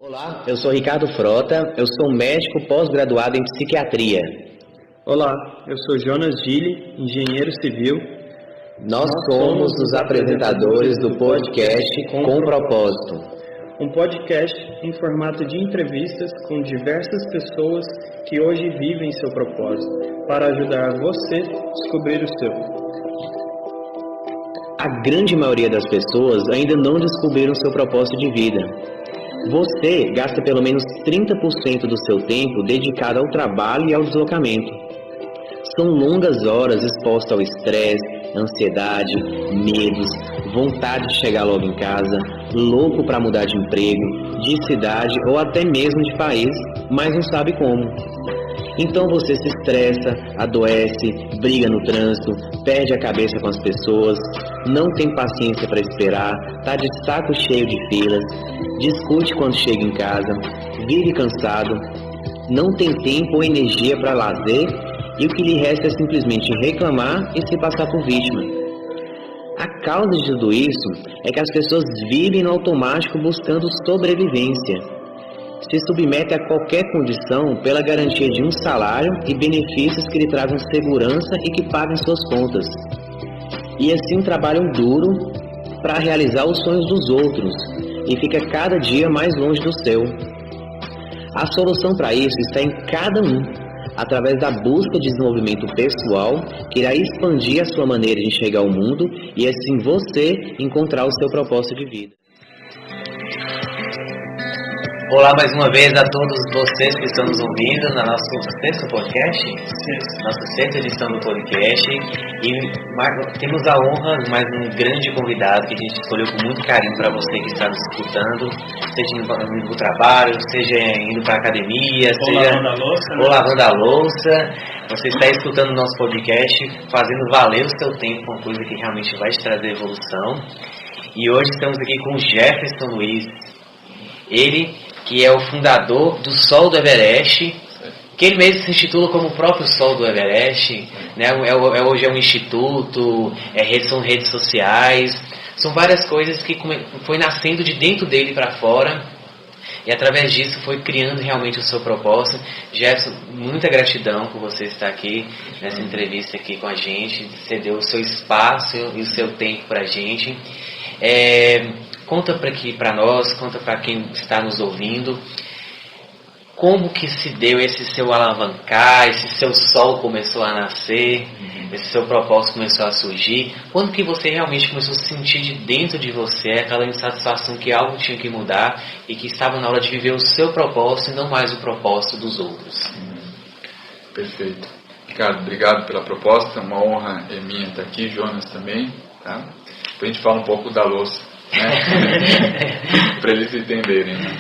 Olá, eu sou Ricardo Frota, eu sou médico pós-graduado em psiquiatria. Olá, eu sou Jonas Gili, engenheiro civil. Nós somos os apresentadores do podcast Com Propósito. Um podcast em formato de entrevistas com diversas pessoas que hoje vivem seu propósito, para ajudar você a descobrir o seu. A grande maioria das pessoas ainda não descobriram seu propósito de vida. Você gasta pelo menos 30% do seu tempo dedicado ao trabalho e ao deslocamento. São longas horas expostas ao estresse, ansiedade, medos, vontade de chegar logo em casa, louco para mudar de emprego, de cidade ou até mesmo de país, mas não sabe como. Então você se estressa, adoece, briga no trânsito, perde a cabeça com as pessoas, não tem paciência para esperar, tá de saco cheio de filas, discute quando chega em casa, vive cansado, não tem tempo ou energia para lazer e o que lhe resta é simplesmente reclamar e se passar por vítima. A causa de tudo isso é que as pessoas vivem no automático buscando sobrevivência. Se submete a qualquer condição pela garantia de um salário e benefícios que lhe tragam segurança e que paguem suas contas. E assim trabalham duro para realizar os sonhos dos outros e fica cada dia mais longe do seu. A solução para isso está em cada um, através da busca de desenvolvimento pessoal que irá expandir a sua maneira de enxergar o mundo e assim você encontrar o seu propósito de vida. Olá mais uma vez a todos vocês que estão nos ouvindo na nossa sexta podcast, nossa sexta edição do podcast, e temos a honra de mais um grande convidado que a gente escolheu com muito carinho para você que está nos escutando, seja indo para o trabalho, seja indo para a academia, ou lavando a louça, você está escutando o nosso podcast, fazendo valer o seu tempo com uma coisa que realmente vai te trazer evolução. E hoje estamos aqui com o Jefferson Luiz, ele que é o fundador do Sol do Everest, que ele mesmo se intitula como o próprio Sol do Everest, né? Hoje é um instituto, são redes sociais, são várias coisas que foi nascendo de dentro dele para fora, e através disso foi criando realmente o seu propósito. Jefferson, muita gratidão por você estar aqui nessa entrevista aqui com a gente, cedeu o seu espaço e o seu tempo para a gente. Conta para nós, conta para quem está nos ouvindo, como que se deu esse seu alavancar, esse seu sol começou a nascer, esse seu propósito começou a surgir, quando que você realmente começou a sentir de dentro de você aquela insatisfação que algo tinha que mudar e que estava na hora de viver o seu propósito e não mais o propósito dos outros. Perfeito. Ricardo, obrigado pela proposta, uma honra é minha estar aqui, Jonas também, tá? Depois a gente fala um pouco da louça. Para eles entenderem, né?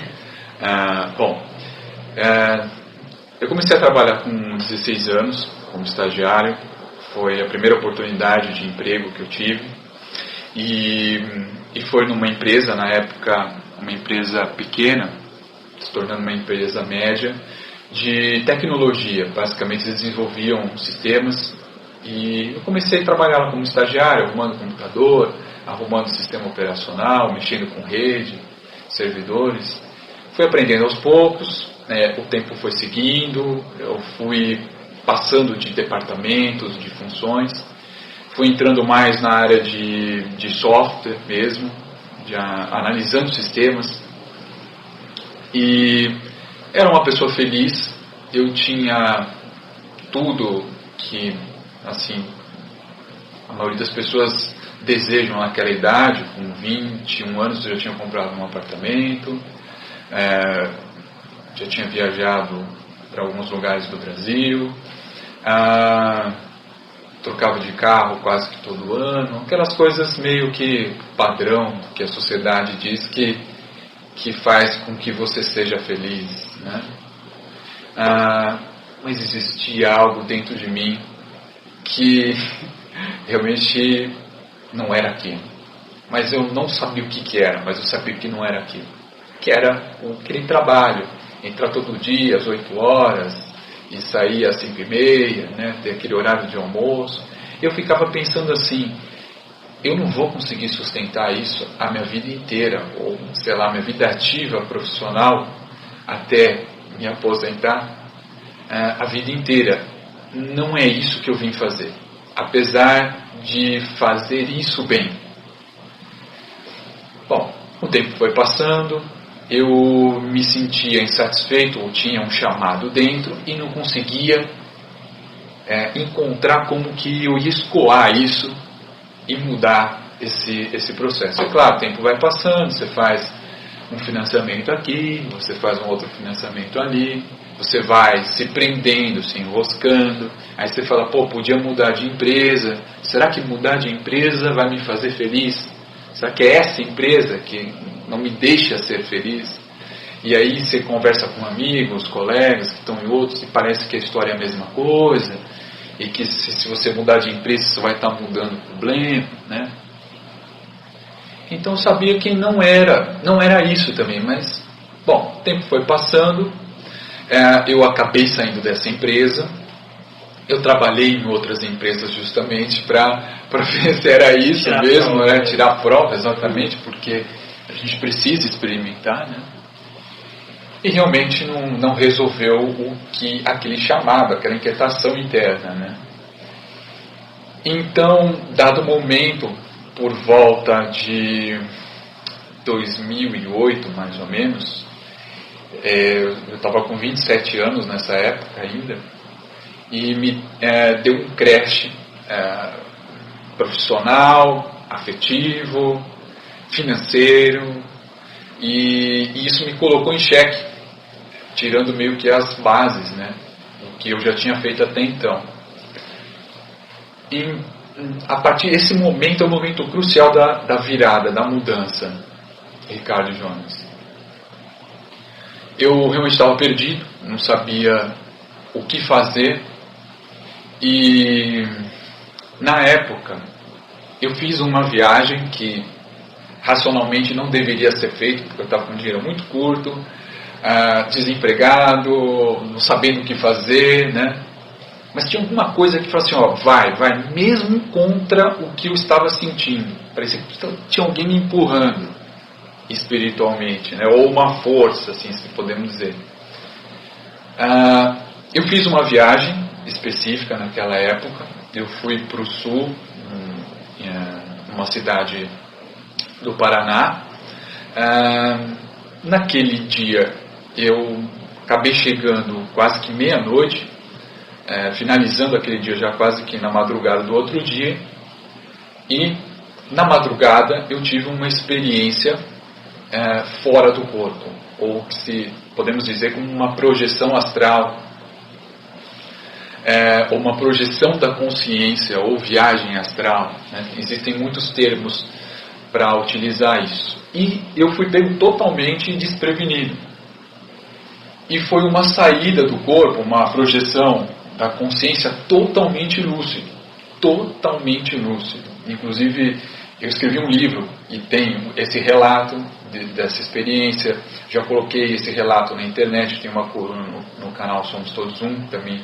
Eu comecei a trabalhar com 16 anos como estagiário, foi a primeira oportunidade de emprego que eu tive e foi numa empresa, na época uma empresa pequena, se tornando uma empresa média de tecnologia. Basicamente eles desenvolviam sistemas e eu comecei a trabalhar lá como estagiário, arrumando computador, arrumando sistema operacional, mexendo com rede, servidores. Fui aprendendo aos poucos, o tempo foi seguindo, eu fui passando de departamentos, de funções, fui entrando mais na área de software mesmo, analisando sistemas. E era uma pessoa feliz, eu tinha tudo que, assim, a maioria das pessoas desejam naquela idade. Com 21 anos eu já tinha comprado um apartamento, já tinha viajado para alguns lugares do Brasil, trocava de carro quase que todo ano, aquelas coisas meio que padrão que a sociedade diz que faz com que você seja feliz, né? Mas existia algo dentro de mim que realmente não era aquilo. Mas eu não sabia o que era, mas eu sabia que não era aquilo. Que era aquele trabalho, entrar todo dia às 8 horas e sair às 5h30, né, ter aquele horário de almoço. Eu ficava pensando assim, eu não vou conseguir sustentar isso a minha vida inteira, ou, sei lá, minha vida ativa, profissional, até me aposentar, a vida inteira. Não é isso que eu vim fazer, apesar de fazer isso bem. Bom, o tempo foi passando, eu me sentia insatisfeito, ou tinha um chamado dentro, e não conseguia encontrar como que eu ia escoar isso e mudar esse processo. É claro, o tempo vai passando, você faz um financiamento aqui, você faz um outro financiamento ali, você vai se prendendo, se enroscando, aí você fala, podia mudar de empresa, será que mudar de empresa vai me fazer feliz? Será que é essa empresa que não me deixa ser feliz? E aí você conversa com amigos, colegas que estão em outros, e parece que a história é a mesma coisa, e que se você mudar de empresa, você vai estar mudando o problema, né? Então eu sabia que não era isso também, mas, bom, o tempo foi passando, eu acabei saindo dessa empresa, eu trabalhei em outras empresas justamente para ver se era isso mesmo, tirar a prova, exatamente, porque a gente precisa experimentar, né? E realmente não resolveu aquele chamado, aquela inquietação interna, né? Então, dado momento, por volta de 2008, mais ou menos, eu estava com 27 anos nessa época ainda, e me deu um crash profissional, afetivo, financeiro, e isso me colocou em xeque, tirando meio que as bases, né, o que eu já tinha feito até então. E a partir desse momento é o momento crucial da virada, da mudança, Ricardo e Jonas. Eu realmente estava perdido, não sabia o que fazer, e na época eu fiz uma viagem que racionalmente não deveria ser feita, porque eu estava com um dinheiro muito curto, desempregado, não sabendo o que fazer, né? Mas tinha alguma coisa que falava assim, vai, mesmo contra o que eu estava sentindo. Parecia que tinha alguém me empurrando espiritualmente, né? Ou uma força, assim, se podemos dizer. Eu fiz uma viagem específica naquela época. Eu fui para o sul, numa cidade do Paraná. Naquele dia eu acabei chegando quase que meia-noite, finalizando aquele dia já quase que na madrugada do outro dia, e na madrugada eu tive uma experiência fora do corpo, ou se podemos dizer como uma projeção astral, ou uma projeção da consciência, ou viagem astral, né? Existem muitos termos para utilizar isso, e eu fui pego totalmente desprevenido, e foi uma saída do corpo, uma projeção da consciência totalmente lúcido, inclusive eu escrevi um livro e tem esse relato dessa experiência, já coloquei esse relato na internet, tem uma coluna no canal Somos Todos Um, também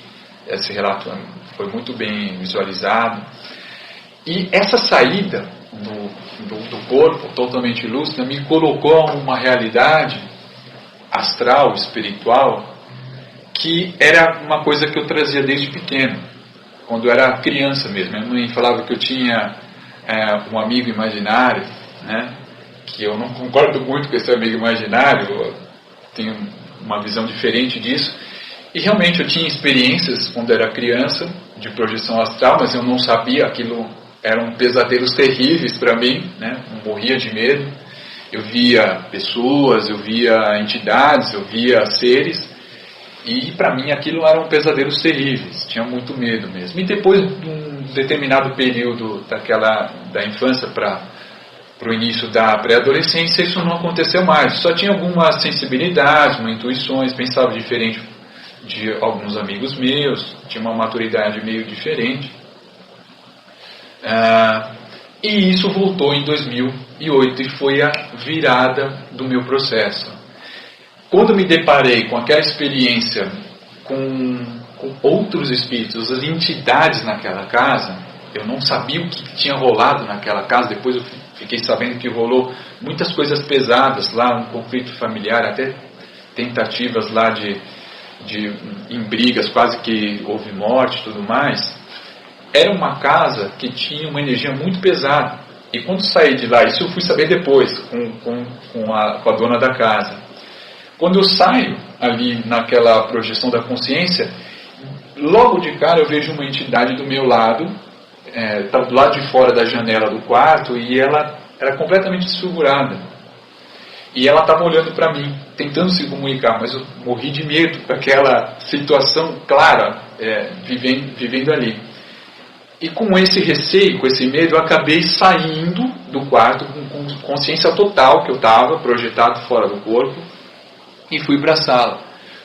esse relato foi muito bem visualizado, e essa saída do corpo totalmente lúcida me colocou uma realidade astral, espiritual, que era uma coisa que eu trazia desde pequeno, quando eu era criança mesmo. Minha mãe falava que eu tinha um amigo imaginário, né? Que eu não concordo muito com esse amigo imaginário, eu tenho uma visão diferente disso, e realmente eu tinha experiências quando era criança de projeção astral, mas eu não sabia, aquilo eram pesadelos terríveis para mim, né? Eu morria de medo, eu via pessoas, eu via entidades, eu via seres, e para mim aquilo eram pesadelos terríveis, tinha muito medo mesmo. E depois de um determinado período da infância para o início da pré-adolescência, isso não aconteceu mais. Só tinha algumas sensibilidades, umas intuições, pensava diferente de alguns amigos meus, tinha uma maturidade meio diferente. E isso voltou em 2008 e foi a virada do meu processo. Quando me deparei com aquela experiência com outros espíritos, as entidades naquela casa, Eu não sabia o que tinha rolado naquela casa. Depois eu fiquei sabendo que rolou muitas coisas pesadas lá, um conflito familiar, até tentativas lá em brigas, quase que houve morte e tudo mais. Era uma casa que tinha uma energia muito pesada. E quando saí de lá, isso eu fui saber depois, com a dona da casa. Quando eu saio ali naquela projeção da consciência, logo de cara eu vejo uma entidade do meu lado, tá do lado de fora da janela do quarto, e ela era completamente desfigurada. E ela estava olhando para mim, tentando se comunicar, mas eu morri de medo com aquela situação clara, vivendo ali. E com esse receio, com esse medo, eu acabei saindo do quarto com consciência total que eu estava, projetado fora do corpo, e fui para a sala.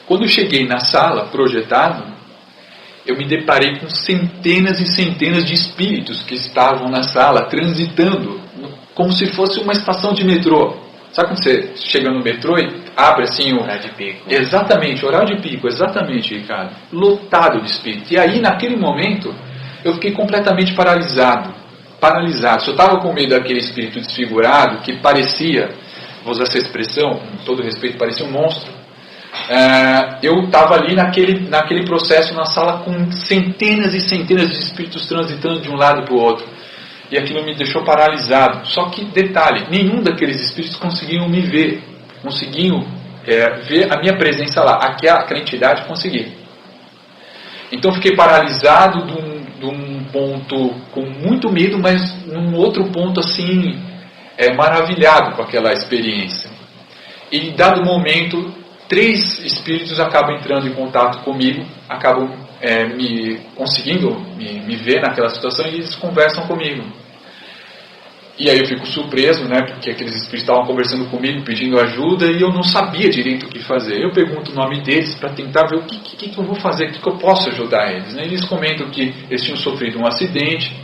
Quando eu cheguei na sala, projetado, eu me deparei com centenas e centenas de espíritos que estavam na sala, transitando, como se fosse uma estação de metrô. Sabe quando você chega no metrô e abre assim o... Horário de pico. Exatamente, horário de pico, exatamente, Ricardo. Lotado de espíritos. E aí, naquele momento, eu fiquei completamente paralisado. Se eu estava com medo daquele espírito desfigurado, que parecia, vou usar essa expressão, com todo respeito, parecia um monstro. Eu estava ali naquele processo na sala com centenas e centenas de espíritos transitando de um lado para o outro. E aquilo me deixou paralisado. Só que, detalhe, nenhum daqueles espíritos conseguiam me ver. Conseguiam ver a minha presença lá. Aquela entidade conseguia. Então eu fiquei paralisado de um ponto com muito medo, mas num outro ponto assim, maravilhado com aquela experiência. E em dado momento, 3 espíritos acabam entrando em contato comigo, acabam conseguindo me ver naquela situação, e eles conversam comigo. E aí eu fico surpreso, né, porque aqueles espíritos estavam conversando comigo, pedindo ajuda, e eu não sabia direito o que fazer. Eu pergunto o nome deles para tentar ver o que eu vou fazer, o que eu posso ajudar eles. Né? Eles comentam que eles tinham sofrido um acidente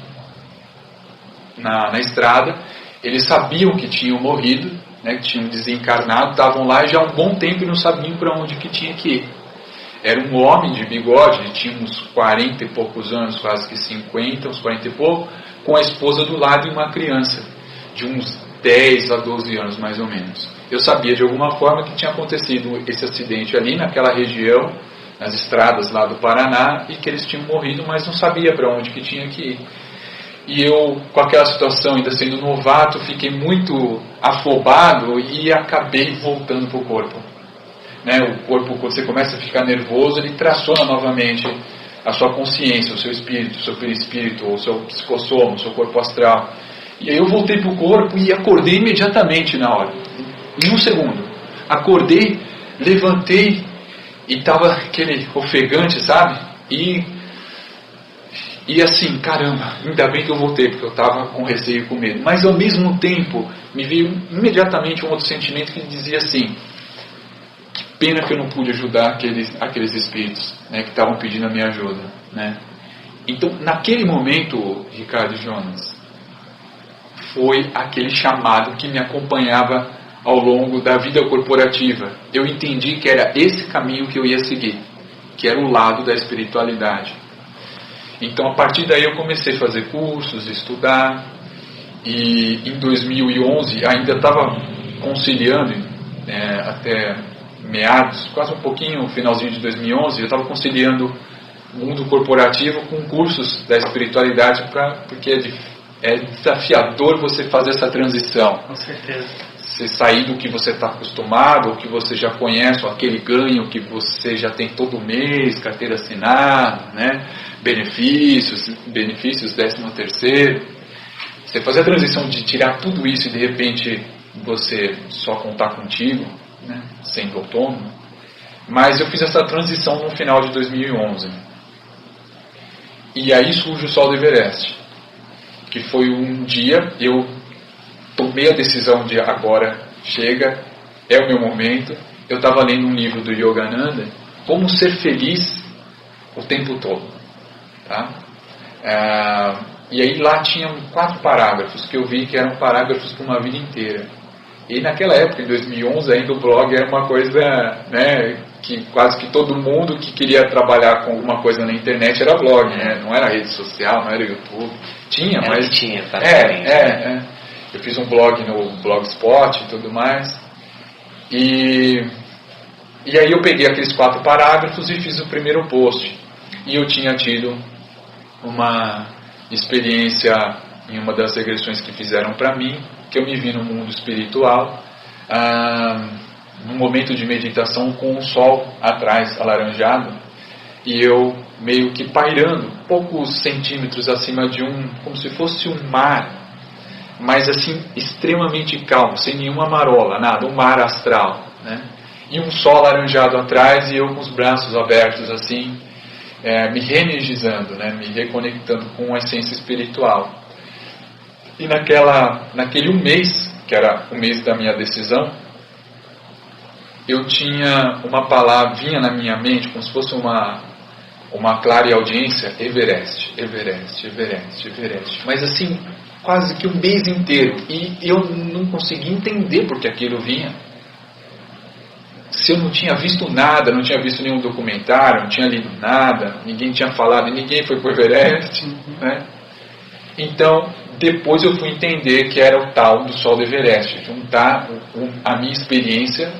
na estrada, eles sabiam que tinham morrido, né, que tinham desencarnado, estavam lá já há um bom tempo e não sabiam para onde que tinha que ir. Era um homem de bigode, ele tinha uns 40 e poucos anos, quase que 50, uns 40 e pouco, com a esposa do lado e uma criança, de uns 10 a 12 anos mais ou menos. Eu sabia de alguma forma que tinha acontecido esse acidente ali naquela região, nas estradas lá do Paraná, e que eles tinham morrido, mas não sabia para onde que tinha que ir. E eu, com aquela situação, ainda sendo novato, fiquei muito afobado e acabei voltando para o corpo. Né? O corpo, quando você começa a ficar nervoso, ele traciona novamente a sua consciência, o seu espírito, o seu perispírito, o seu psicossoma, o seu corpo astral. E aí eu voltei para o corpo e acordei imediatamente na hora, em um segundo. Acordei, levantei e estava aquele ofegante, sabe? E assim, caramba, ainda bem que eu voltei, porque eu estava com receio e com medo. Mas ao mesmo tempo, me veio imediatamente um outro sentimento que dizia assim: que pena que eu não pude ajudar aqueles espíritos, né, que estavam pedindo a minha ajuda. Né? Então, naquele momento, Ricardo e Jonas, foi aquele chamado que me acompanhava ao longo da vida corporativa. Eu entendi que era esse caminho que eu ia seguir, que era o lado da espiritualidade. Então, a partir daí eu comecei a fazer cursos, estudar, e em 2011 ainda estava conciliando, até meados, quase um pouquinho, finalzinho de 2011, eu estava conciliando o mundo corporativo com cursos da espiritualidade, porque é desafiador você fazer essa transição. Com certeza. Você sair do que você está acostumado, o que você já conhece, ou aquele ganho que você já tem todo mês, carteira assinada, né? benefícios 13º. Você fazer a transição de tirar tudo isso e de repente você só contar contigo, né? Sendo autônomo. Mas eu fiz essa transição no final de 2011. E aí surge o Sol do Everest, que foi um dia eu tomei a decisão de agora chega, é o meu momento. Eu estava lendo um livro do Yogananda, Como Ser Feliz o Tempo Todo. Tá? E aí lá tinham 4 parágrafos que eu vi que eram parágrafos para uma vida inteira. E naquela época, em 2011, ainda o blog era uma coisa, né, que quase que todo mundo que queria trabalhar com alguma coisa na internet era blog, né? Não era rede social, não era YouTube. Tinha, mas... Tinha, praticamente. Eu fiz um blog no Blogspot e tudo mais. E aí eu peguei aqueles 4 parágrafos e fiz o primeiro post. E eu tinha tido uma experiência em uma das regressões que fizeram para mim, que eu me vi no mundo espiritual, num momento de meditação com o sol atrás, alaranjado, e eu meio que pairando, poucos centímetros acima de como se fosse um mar, mas assim, extremamente calmo, sem nenhuma marola, nada, um mar astral, né? E um sol alaranjado atrás, e eu com os braços abertos assim, me reenergizando, né? Me reconectando com a essência espiritual. E naquele um mês, que era o mês da minha decisão, eu tinha uma palavra, vinha na minha mente como se fosse uma clara audiência: Everest, Everest, Everest, Everest. Mas assim, quase que um mês inteiro. E eu não conseguia entender porque aquilo vinha. Se eu não tinha visto nada, não tinha visto nenhum documentário, não tinha lido nada, ninguém tinha falado, ninguém foi para o Everest, né? Então, depois eu fui entender que era o tal do Sol do Everest, juntar a minha experiência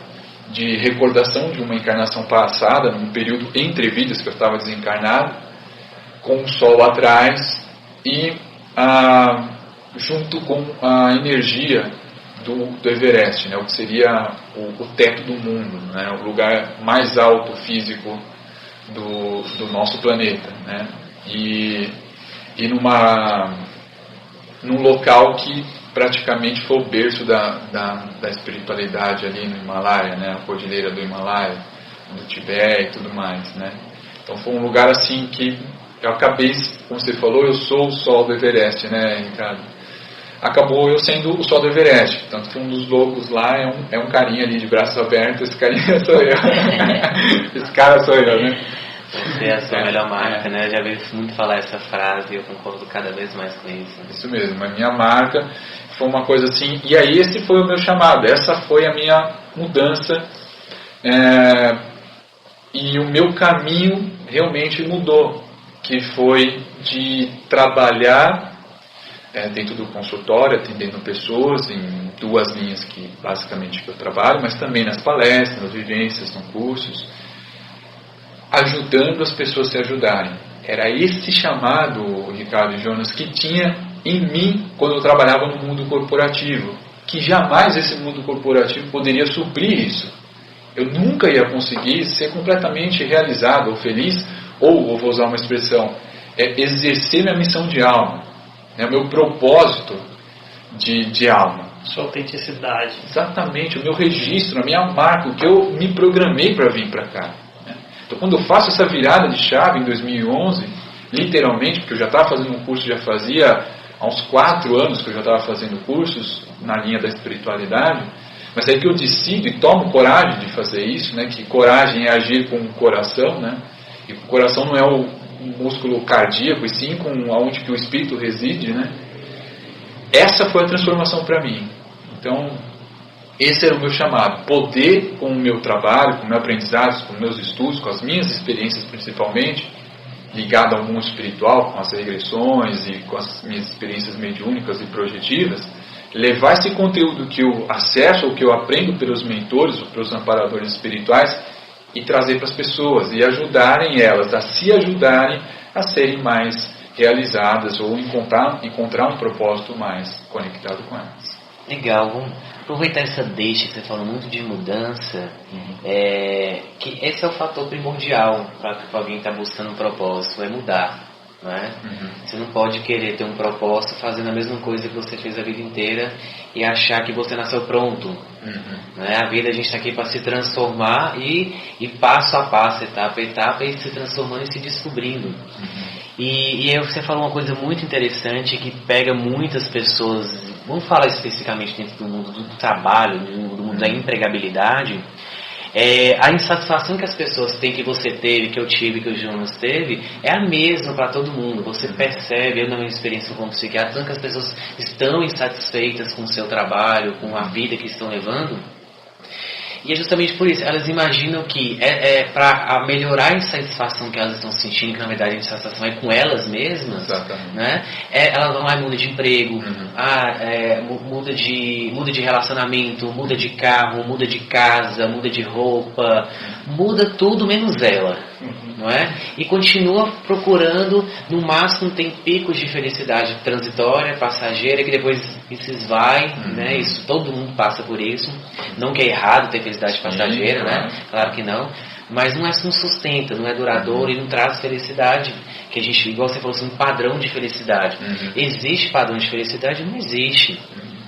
de recordação de uma encarnação passada, num período entre vidas que eu estava desencarnado, com o Sol atrás e junto com a energia do Everest, né, o que seria o teto do mundo, né, o lugar mais alto físico do nosso planeta, né, e num local que praticamente foi o berço da espiritualidade ali no Himalaia, né, a cordilheira do Himalaia, do Tibete e tudo mais, né. Então foi um lugar assim que eu acabei, como você falou, eu sou o Sol do Everest, né, Ricardo? Acabou eu sendo o Sol do Everest, tanto que um dos logos lá é um carinha ali de braços abertos. Esse carinha sou eu. Esse cara sou eu, né? Você é a sua melhor marca, né? Eu já vi muito falar essa frase e eu concordo cada vez mais com isso. Isso mesmo, a minha marca foi uma coisa assim. E aí esse foi o meu chamado, essa foi a minha mudança. E o meu caminho realmente mudou, que foi de trabalhar dentro do consultório, atendendo pessoas em 2 linhas que basicamente eu trabalho, mas também nas palestras, nas vivências, nos cursos, ajudando as pessoas a se ajudarem. Era esse chamado, Ricardo e Jonas, que tinha em mim quando eu trabalhava no mundo corporativo, que jamais esse mundo corporativo poderia suprir isso. Eu nunca ia conseguir ser completamente realizado ou feliz, ou vou usar uma expressão, exercer minha missão de alma, o meu propósito de alma. Sua autenticidade. Exatamente, o meu registro, a minha marca, o que eu me programei para vir para cá. Então, quando eu faço essa virada de chave em 2011, literalmente, porque eu já estava fazendo um curso, já fazia há uns 4 anos que eu já estava fazendo cursos na linha da espiritualidade, mas é que eu decido e tomo coragem de fazer isso, né? Que coragem é agir com o coração, né? E o coração não é o músculo cardíaco, e sim com onde que o espírito reside, né? Essa foi a transformação para mim. Então, esse era o meu chamado, poder com o meu trabalho, com o meu aprendizado, com os meus estudos, com as minhas experiências principalmente, ligado ao mundo espiritual, com as regressões e com as minhas experiências mediúnicas e projetivas, levar esse conteúdo que eu acesso, ou que eu aprendo pelos mentores, ou pelos amparadores espirituais, e trazer para as pessoas, e ajudarem elas a se ajudarem a serem mais realizadas, ou encontrar um propósito mais conectado com elas. Legal, vamos aproveitar essa deixa que você falou muito de mudança, que esse é o fator primordial para alguém estar buscando um propósito, é mudar. Não é? Você não pode querer ter um propósito fazendo a mesma coisa que você fez a vida inteira e achar que você nasceu pronto. Não é? A vida, a gente está aqui para se transformar e passo a passo, etapa a etapa, e se transformando e se descobrindo. E aí você falou uma coisa muito interessante que pega muitas pessoas, vamos falar especificamente dentro do mundo do trabalho, do mundo da empregabilidade. A insatisfação que as pessoas têm, que você teve, que eu tive, que o Jonas teve, é a mesma para todo mundo. Você percebe, eu na minha experiência como psiquiatra, tanto que as pessoas estão insatisfeitas com o seu trabalho, com a vida que estão levando. E é justamente por isso, elas imaginam que para melhorar a insatisfação que elas estão sentindo, que na verdade a insatisfação é com elas mesmas, né? Elas vão lá e mudam de emprego, muda de relacionamento, muda de carro, muda de casa, muda de roupa, muda tudo menos ela, não é? E continua procurando, no máximo tem picos de felicidade transitória, passageira, que depois se esvai, né? Isso, todo mundo passa por isso. Não que é errado ter felicidade passageira, né? Claro que não. Mas não sustenta, não é duradouro e não traz felicidade. Que a gente, igual você falou assim, um padrão de felicidade. Existe padrão de felicidade? Não existe.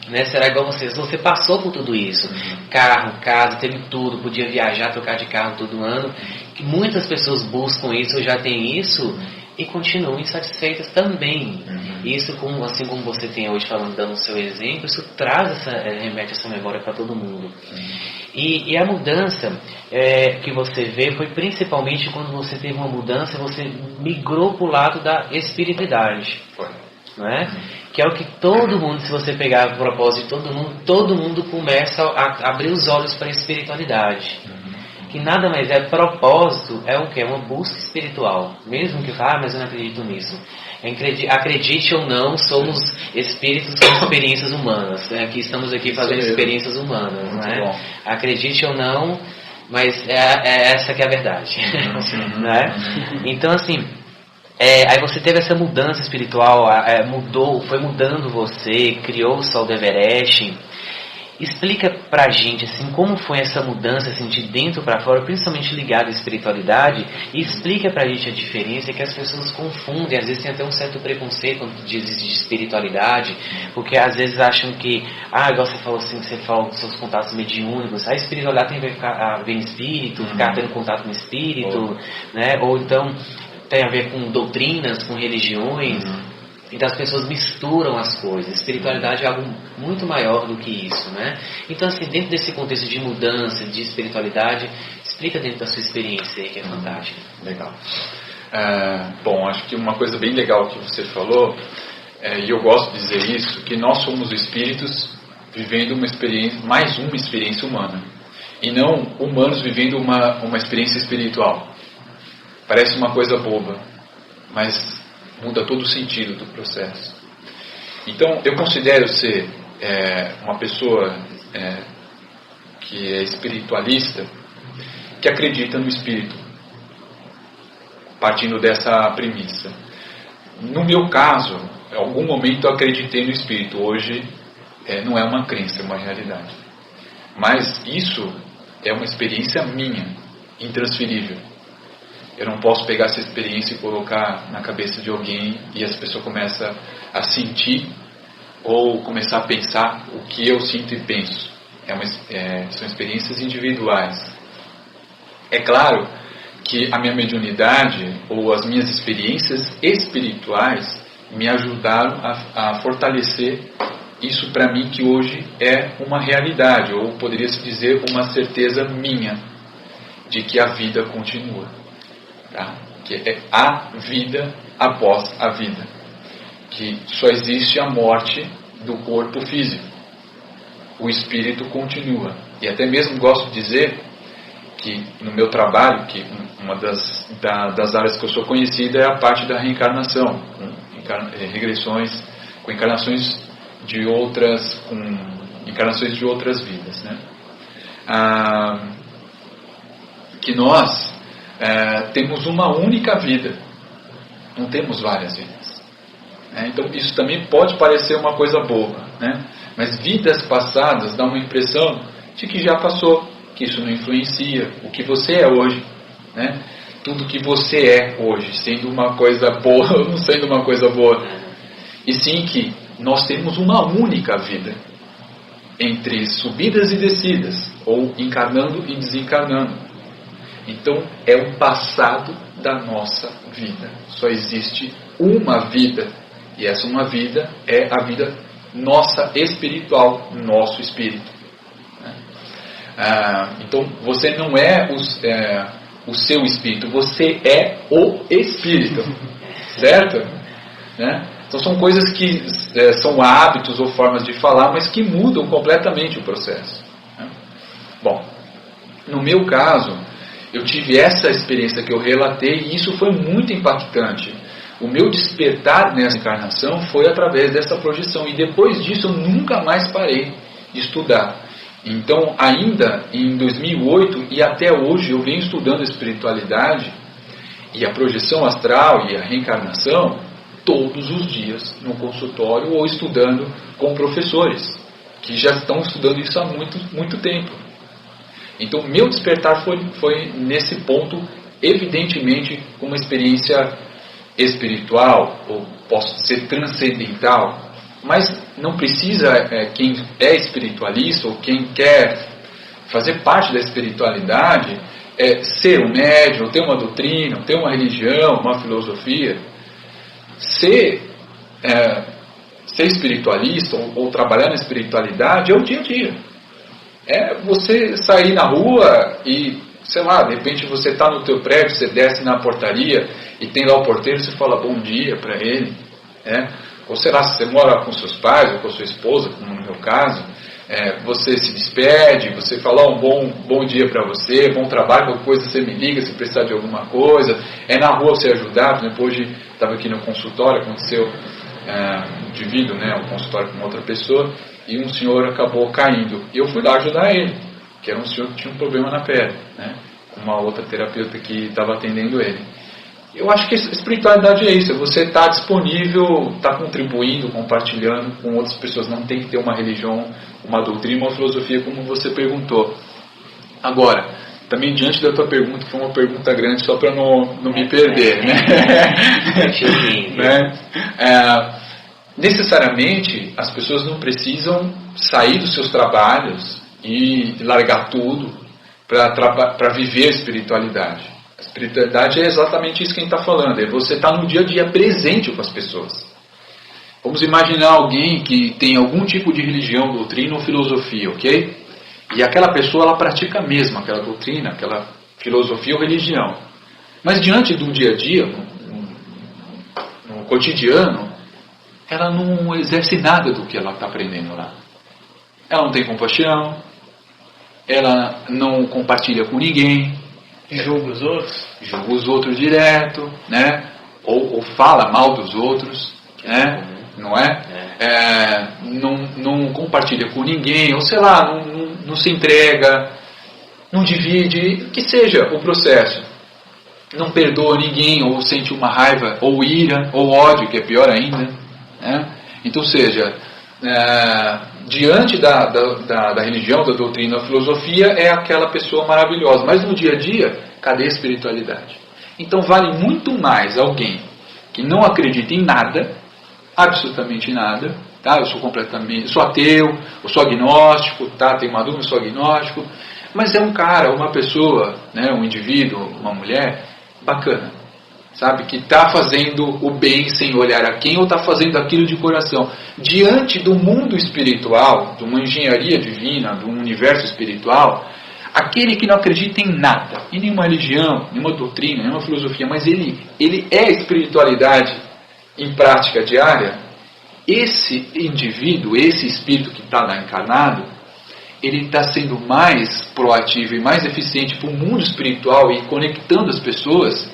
Né? Será igual você passou por tudo isso. Carro, casa, teve tudo, podia viajar, trocar de carro todo ano. Que muitas pessoas buscam isso, ou já têm isso, e continuam insatisfeitas também. Isso, assim como você tem hoje falando, dando o seu exemplo, isso remete essa memória para todo mundo. E a mudança que você vê foi principalmente quando você teve uma mudança, você migrou para o lado da espiritualidade. Não é? Que é o que todo mundo, se você pegar o propósito de todo mundo começa a abrir os olhos para a espiritualidade. Que nada mais é, propósito é o que? É uma busca espiritual. Mesmo que mas eu não acredito nisso. Acredite ou não, somos espíritos com experiências humanas. Aqui estamos aqui fazendo experiências humanas. Não é? Acredite ou não, mas essa que é a verdade. Né? Então assim, aí você teve essa mudança espiritual, foi mudando você, criou o Sol do Everest. Explica pra gente assim, como foi essa mudança assim, de dentro para fora, principalmente ligada à espiritualidade, e explica pra gente a diferença que as pessoas confundem, às vezes tem até um certo preconceito quando diz de espiritualidade, porque às vezes acham que, igual você falou assim, você falou dos seus contatos mediúnicos, a espiritualidade tem a ver em espírito, ficar tendo contato com o espírito, né? Ou então tem a ver com doutrinas, com religiões. Então as pessoas misturam as coisas. Espiritualidade é algo muito maior do que isso, né? Então assim, dentro desse contexto de mudança, de espiritualidade, explica dentro da sua experiência aí, que é fantástica. Legal. Bom, acho que uma coisa bem legal que você falou, e eu gosto de dizer isso, que nós somos espíritos vivendo mais uma experiência humana, e não humanos vivendo uma experiência espiritual. Parece uma coisa boba, mas muda todo o sentido do processo. Então, eu considero ser uma pessoa que é espiritualista, que acredita no espírito, partindo dessa premissa. No meu caso, em algum momento eu acreditei no espírito, hoje não é uma crença, é uma realidade. Mas isso é uma experiência minha, intransferível. Eu não posso pegar essa experiência e colocar na cabeça de alguém e essa pessoa começa a sentir ou começar a pensar o que eu sinto e penso. São experiências individuais. É claro que a minha mediunidade ou as minhas experiências espirituais me ajudaram a fortalecer isso para mim, que hoje é uma realidade, ou poderia-se dizer uma certeza minha de que a vida continua. Tá? Que é a vida após a vida, que só existe a morte do corpo físico, o espírito continua. E até mesmo gosto de dizer que no meu trabalho, que uma das áreas que eu sou conhecida é a parte da reencarnação, regressões com encarnações de outras vidas, né? Que nós temos uma única vida, não temos várias vidas. Então isso também pode parecer uma coisa boba, né? Mas vidas passadas dão uma impressão de que já passou, que isso não influencia o que você é hoje, né? Tudo que você é hoje, sendo uma coisa boa ou não sendo uma coisa boa, e sim que nós temos uma única vida, entre subidas e descidas, ou encarnando e desencarnando. Então é o passado da nossa vida. Só existe uma vida, e essa uma vida é a vida nossa espiritual, nosso espírito. Então você não é o seu espírito, você é o espírito, certo? Né? Então são coisas que são hábitos ou formas de falar, mas que mudam completamente o processo. Bom, No meu caso, eu tive essa experiência que eu relatei e isso foi muito impactante. O meu despertar nessa encarnação foi através dessa projeção e depois disso eu nunca mais parei de estudar. Então, ainda em 2008 e até hoje eu venho estudando espiritualidade e a projeção astral e a reencarnação todos os dias no consultório ou estudando com professores que já estão estudando isso há muito tempo. Então, meu despertar foi nesse ponto, evidentemente, uma experiência espiritual, ou posso dizer transcendental, mas não precisa quem é espiritualista ou quem quer fazer parte da espiritualidade ser um médium, ter uma doutrina, ter uma religião, uma filosofia. Ser espiritualista ou trabalhar na espiritualidade é o dia a dia. É você sair na rua e, sei lá, de repente você está no teu prédio, você desce na portaria e tem lá o porteiro, você fala bom dia para ele, ou sei lá, se você mora com seus pais ou com sua esposa, como no meu caso, você se despede, você fala um bom dia para você, bom trabalho, qualquer coisa você me liga se precisar de alguma coisa, na rua você ajudar. Por exemplo, hoje estava aqui no consultório, aconteceu divido o consultório com outra pessoa e um senhor acabou caindo e eu fui lá ajudar ele, que era um senhor que tinha um problema na pele, uma outra terapeuta que estava atendendo ele. Eu acho que a espiritualidade é isso, você está disponível, está contribuindo, compartilhando com outras pessoas, não tem que ter uma religião, uma doutrina, uma filosofia como você perguntou. Agora, também diante da tua pergunta, que foi uma pergunta grande só para não me perder, necessariamente as pessoas não precisam sair dos seus trabalhos e largar tudo para viver a espiritualidade. A espiritualidade é exatamente isso que a gente está falando, é você estar no dia a dia presente com as pessoas. Vamos imaginar alguém que tem algum tipo de religião, doutrina ou filosofia, ok? E aquela pessoa, ela pratica mesmo aquela doutrina, aquela filosofia ou religião. Mas diante do dia a dia, no cotidiano, ela não exerce nada do que ela está aprendendo lá. Ela não tem compaixão, ela não compartilha com ninguém, julga os outros direto, ou fala mal dos outros, não é? Não compartilha com ninguém, ou sei lá, não se entrega, não divide, que seja o processo. Não perdoa ninguém, ou sente uma raiva, ou ira, ou ódio, que é pior ainda. Então, seja, diante da religião, da doutrina, da filosofia, é aquela pessoa maravilhosa. Mas no dia a dia, cadê a espiritualidade? Então vale muito mais alguém que não acredita em nada, absolutamente nada, tá? Eu sou ateu, eu sou agnóstico, tá? Tenho uma dúvida, eu sou agnóstico, mas é um cara, uma pessoa, um indivíduo, uma mulher bacana, sabe, que está fazendo o bem sem olhar a quem, ou está fazendo aquilo de coração. Diante do mundo espiritual, de uma engenharia divina, de um universo espiritual, aquele que não acredita em nada, em nenhuma religião, nenhuma doutrina, nenhuma filosofia, mas ele é espiritualidade em prática diária, esse indivíduo, esse espírito que está lá encarnado, ele está sendo mais proativo e mais eficiente para o mundo espiritual e conectando as pessoas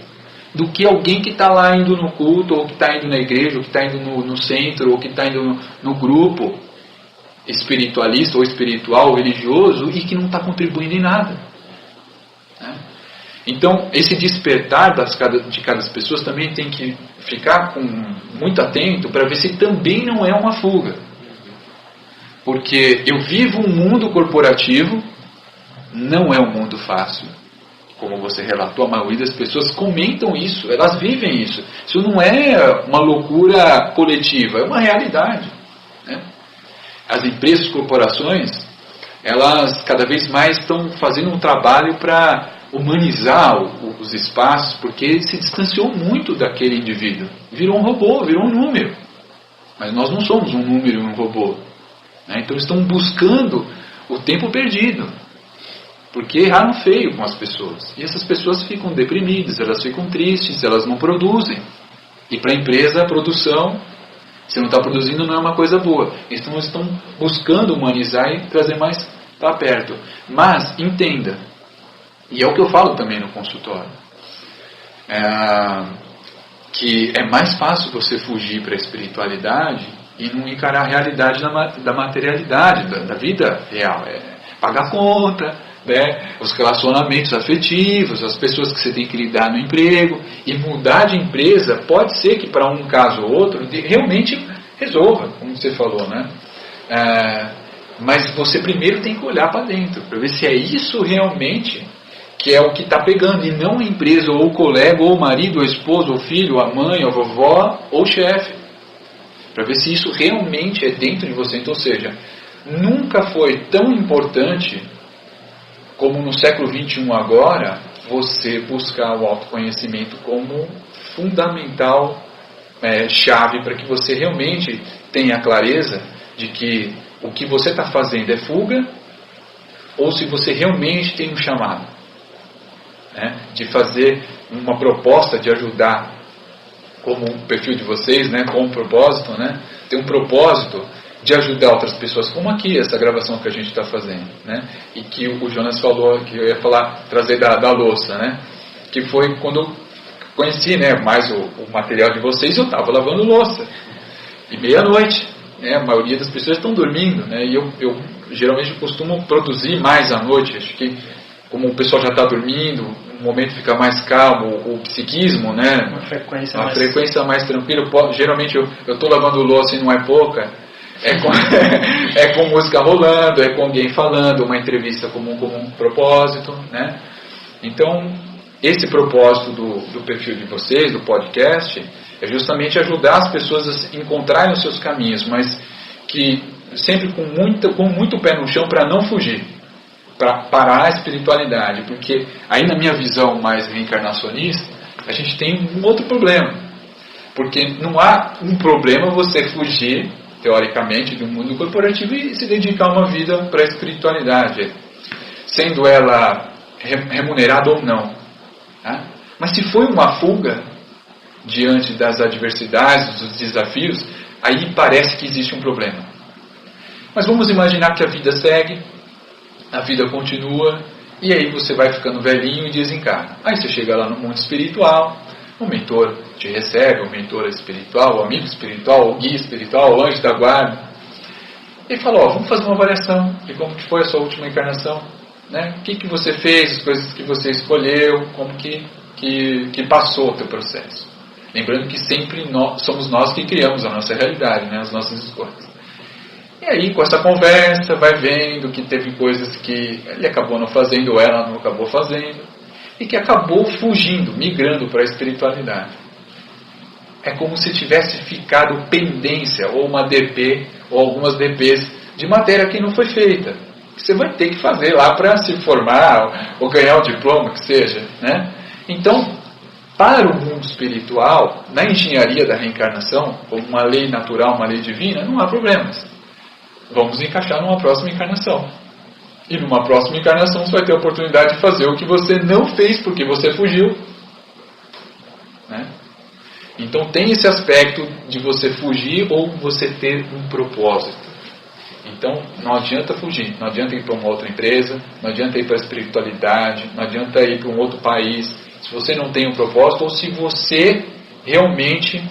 do que alguém que está lá indo no culto, ou que está indo na igreja, ou que está indo no centro, ou que está indo no grupo espiritualista, ou espiritual, ou religioso, e que não está contribuindo em nada. Então, esse despertar de cada pessoa também tem que ficar muito atento para ver se também não é uma fuga. Porque eu vivo um mundo corporativo, não é um mundo fácil. Como você relatou, a maioria das pessoas comentam isso, elas vivem isso. Isso não é uma loucura coletiva, é uma realidade. As empresas, corporações, elas cada vez mais estão fazendo um trabalho para humanizar os espaços, porque ele se distanciou muito daquele indivíduo. Virou um robô, virou um número. Mas nós não somos um número e um robô. Então estão buscando o tempo perdido. Porque erraram feio com as pessoas. E essas pessoas ficam deprimidas, elas ficam tristes, elas não produzem. E para a empresa, a produção, se não está produzindo, não é uma coisa boa. Então estão buscando humanizar e trazer mais para perto. Mas, entenda, E é o que eu falo também no consultório. Que é mais fácil você fugir para a espiritualidade e não encarar a realidade da materialidade, da vida real. Pagar conta, né? Os relacionamentos afetivos, as pessoas que você tem que lidar no emprego. E mudar de empresa pode ser que para um caso ou outro realmente resolva, como você falou, né? Mas você primeiro tem que olhar para dentro, para ver se é isso realmente que é o que está pegando, e não a empresa, ou o colega, ou o marido, ou a esposa, ou o filho, ou a mãe, ou a vovó, ou o chefe. Para ver se isso realmente é dentro de você. Então, ou seja, nunca foi tão importante como no século XXI agora, você buscar o autoconhecimento como fundamental, chave, para que você realmente tenha a clareza de que o que você está fazendo é fuga, ou se você realmente tem um chamado. De fazer uma proposta de ajudar, como o perfil de vocês, com um propósito, tem um propósito de ajudar outras pessoas, como aqui, essa gravação que a gente está fazendo, e que o Jonas falou, que eu ia trazer da louça, que foi quando eu conheci mais o material de vocês, eu estava lavando louça, e meia-noite, a maioria das pessoas estão dormindo, e eu geralmente costumo produzir mais à noite, acho que como o pessoal já está dormindo, o momento fica mais calmo, o psiquismo, uma frequência mais tranquila. Geralmente eu estou lavando louça e não é pouca, é com música rolando, é com alguém falando, uma entrevista como um propósito, Então, esse propósito do perfil de vocês, do podcast, é justamente ajudar as pessoas a encontrarem os seus caminhos, mas que sempre com muito pé no chão para não fugir, para parar a espiritualidade, porque aí na minha visão mais reencarnacionista, a gente tem um outro problema, porque não há um problema você fugir, teoricamente, do mundo corporativo e se dedicar a uma vida para a espiritualidade, sendo ela remunerada ou não. Mas se foi uma fuga diante das adversidades, dos desafios, aí parece que existe um problema. Mas vamos imaginar que a vida segue, a vida continua, e aí você vai ficando velhinho e desencarna. Aí você chega lá no mundo espiritual, o mentor te recebe, o mentor espiritual, o amigo espiritual, o guia espiritual, o anjo da guarda, e fala, vamos fazer uma avaliação de como que foi a sua última encarnação, o que você fez, as coisas que você escolheu, como que passou o teu processo. Lembrando que sempre somos nós que criamos a nossa realidade, as nossas escolhas. E aí, com essa conversa, vai vendo que teve coisas que ele acabou não fazendo, ou ela não acabou fazendo, e que acabou fugindo, migrando para a espiritualidade. É como se tivesse ficado pendência, ou uma DP, ou algumas DPs, de matéria que não foi feita. Que você vai ter que fazer lá para se formar, ou ganhar o diploma, que seja. Então, para o mundo espiritual, na engenharia da reencarnação, como uma lei natural, uma lei divina, não há problemas. Vamos encaixar numa próxima encarnação. E numa próxima encarnação você vai ter a oportunidade de fazer o que você não fez porque você fugiu. Então tem esse aspecto de você fugir ou você ter um propósito. Então não adianta fugir, não adianta ir para uma outra empresa, não adianta ir para a espiritualidade, não adianta ir para um outro país, se você não tem um propósito ou se você realmente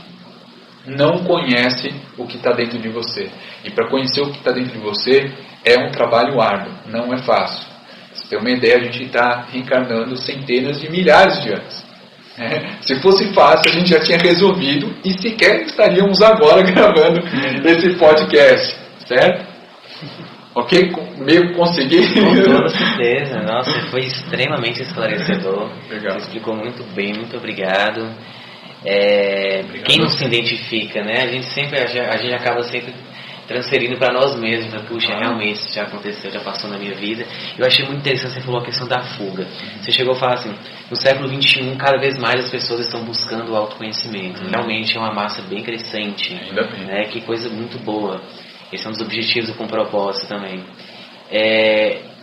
não conhece o que está dentro de você. E para conhecer o que está dentro de você é um trabalho árduo, não é fácil. Pra você ter uma ideia, a gente está reencarnando centenas de milhares de anos. Se fosse fácil, a gente já tinha resolvido e sequer estaríamos agora gravando esse podcast, certo? Ok? Meio consegui? Com toda certeza. Nossa, foi extremamente esclarecedor. Legal. Você explicou muito bem, muito obrigado. Quem não se identifica, a gente acaba sempre transferindo para nós mesmos, puxa, realmente isso já aconteceu, já passou na minha vida. Eu achei muito interessante, você falou a questão da fuga. Você chegou a falar assim, no século XXI, cada vez mais as pessoas estão buscando o autoconhecimento. Realmente é uma massa bem crescente, que coisa muito boa. Esse é um dos objetivos com propósito também.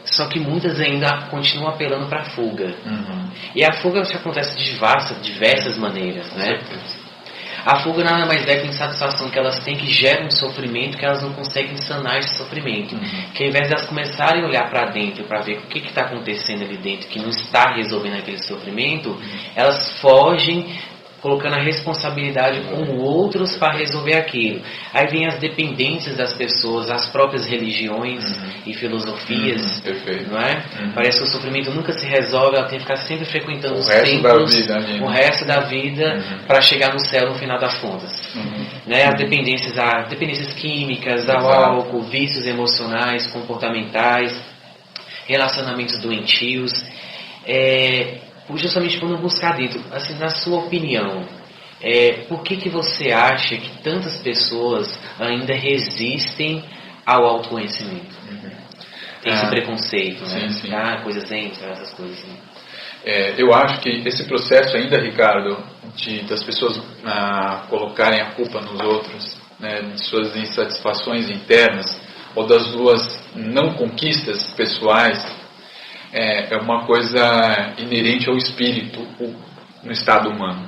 Só que muitas ainda continuam apelando para a fuga. E a fuga acontece de diversas maneiras, A fuga nada mais é que a insatisfação que elas têm, que gera um sofrimento que elas não conseguem sanar esse sofrimento. Que ao invés de elas começarem a olhar para dentro para ver o que está acontecendo ali dentro, que não está resolvendo aquele sofrimento, elas fogem colocando a responsabilidade com outros para resolver aquilo. Aí vem as dependências das pessoas, as próprias religiões e filosofias, não é? Parece que o sofrimento nunca se resolve, ela tem que ficar sempre frequentando os templos o resto da vida para chegar no céu no final das contas. Né? As dependências químicas, ao álcool, vícios emocionais, comportamentais, relacionamentos doentios, justamente quando buscar dentro, assim, na sua opinião, por que você acha que tantas pessoas ainda resistem ao autoconhecimento? Tem esse preconceito, né? Sim. Coisas dentro, essas coisas assim. Eu acho que esse processo ainda, Ricardo, das pessoas colocarem a culpa nos outros, né, de suas insatisfações internas, ou das suas não conquistas pessoais, é uma coisa inerente ao espírito no estado humano.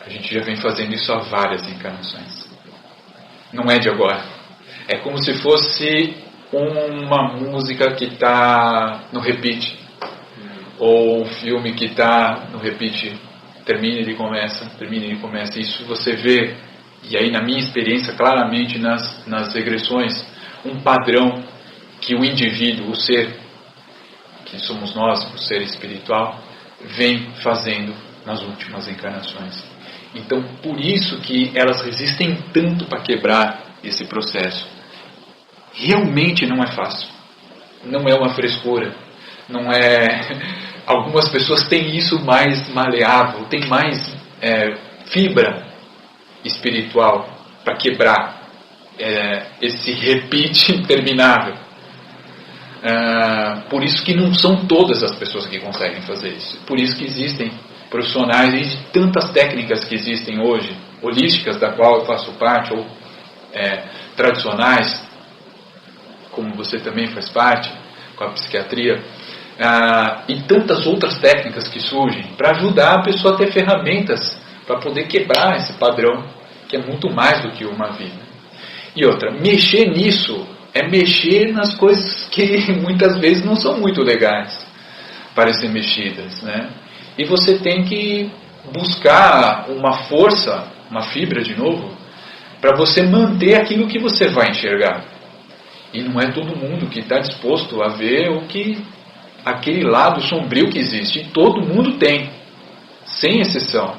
A gente já vem fazendo isso há várias encarnações. Não é de agora. É como se fosse uma música que está no repeat, ou um filme que está no repeat, termina e ele começa. Isso você vê, e aí na minha experiência, claramente nas regressões, um padrão que o indivíduo, o ser, que somos nós, o ser espiritual, vem fazendo nas últimas encarnações. Então, por isso que elas resistem tanto para quebrar esse processo. Realmente não é fácil. Não é uma frescura. Não é... Algumas pessoas têm isso mais maleável, têm mais fibra espiritual para quebrar esse repeat interminável. Por isso que não são todas as pessoas que conseguem fazer isso. Por isso que existem profissionais e de tantas técnicas que existem hoje, holísticas, da qual eu faço parte, ou tradicionais, como você também faz parte, com a psiquiatria, e tantas outras técnicas que surgem para ajudar a pessoa a ter ferramentas para poder quebrar esse padrão, que é muito mais do que uma vida. E outra, mexer nisso é mexer nas coisas que muitas vezes não são muito legais para ser mexidas, né? E você tem que buscar uma força, uma fibra de novo, para você manter aquilo que você vai enxergar. E não é todo mundo que está disposto a ver aquele lado sombrio que existe. E todo mundo tem, sem exceção.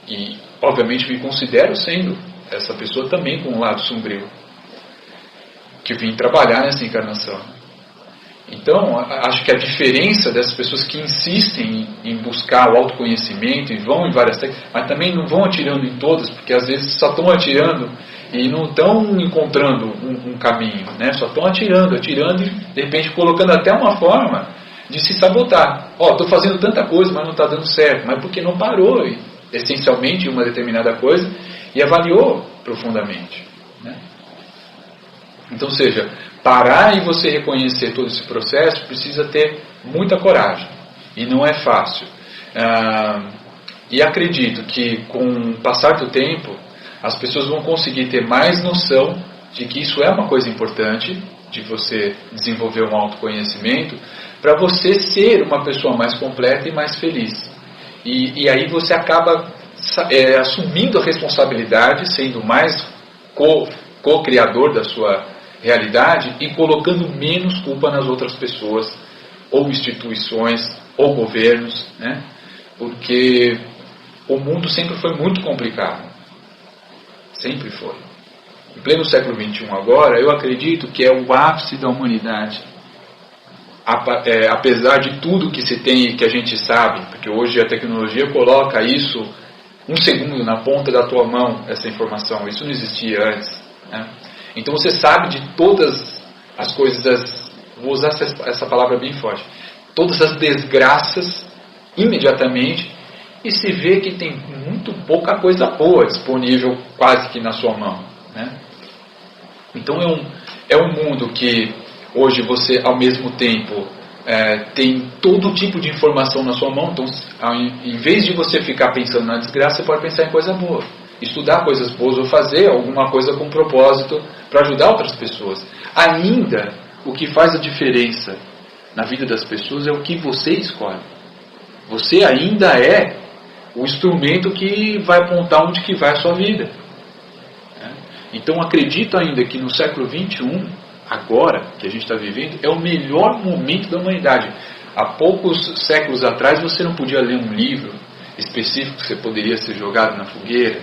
E, obviamente, me considero sendo essa pessoa também com um lado sombrio, que vim trabalhar nessa encarnação. Então, acho que a diferença dessas pessoas que insistem em buscar o autoconhecimento e vão em várias técnicas, mas também não vão atirando em todas, porque às vezes só estão atirando e não estão encontrando um caminho, né? Só estão atirando e de repente colocando até uma forma de se sabotar. Estou fazendo tanta coisa, mas não está dando certo. Mas porque não parou essencialmente em uma determinada coisa e avaliou profundamente, né? Então, seja, parar e você reconhecer todo esse processo precisa ter muita coragem. E não é fácil. E acredito que com o passar do tempo, as pessoas vão conseguir ter mais noção de que isso é uma coisa importante, de você desenvolver um autoconhecimento, para você ser uma pessoa mais completa e mais feliz. E aí você acaba assumindo a responsabilidade, sendo mais co-criador da sua realidade e colocando menos culpa nas outras pessoas, ou instituições, ou governos, né? Porque o mundo sempre foi muito complicado. Sempre foi. Em pleno século XXI agora, eu acredito que é o ápice da humanidade. Apesar de tudo que se tem e que a gente sabe, porque hoje a tecnologia coloca isso um segundo na ponta da tua mão, essa informação. Isso não existia antes, né? Então você sabe de todas as coisas, vou usar essa palavra bem forte, todas as desgraças imediatamente, e se vê que tem muito pouca coisa boa disponível quase que na sua mão, né? Então é um mundo que hoje você ao mesmo tempo tem todo tipo de informação na sua mão. Então, em vez de você ficar pensando na desgraça, você pode pensar em coisa boa, estudar coisas boas ou fazer alguma coisa com propósito para ajudar outras pessoas. Ainda, o que faz a diferença na vida das pessoas é o que você escolhe. Você ainda é o instrumento que vai apontar onde que vai a sua vida. Então, acredito ainda que no século XXI, agora que a gente está vivendo, é o melhor momento da humanidade. Há poucos séculos atrás você não podia ler um livro específico que você poderia ser jogado na fogueira,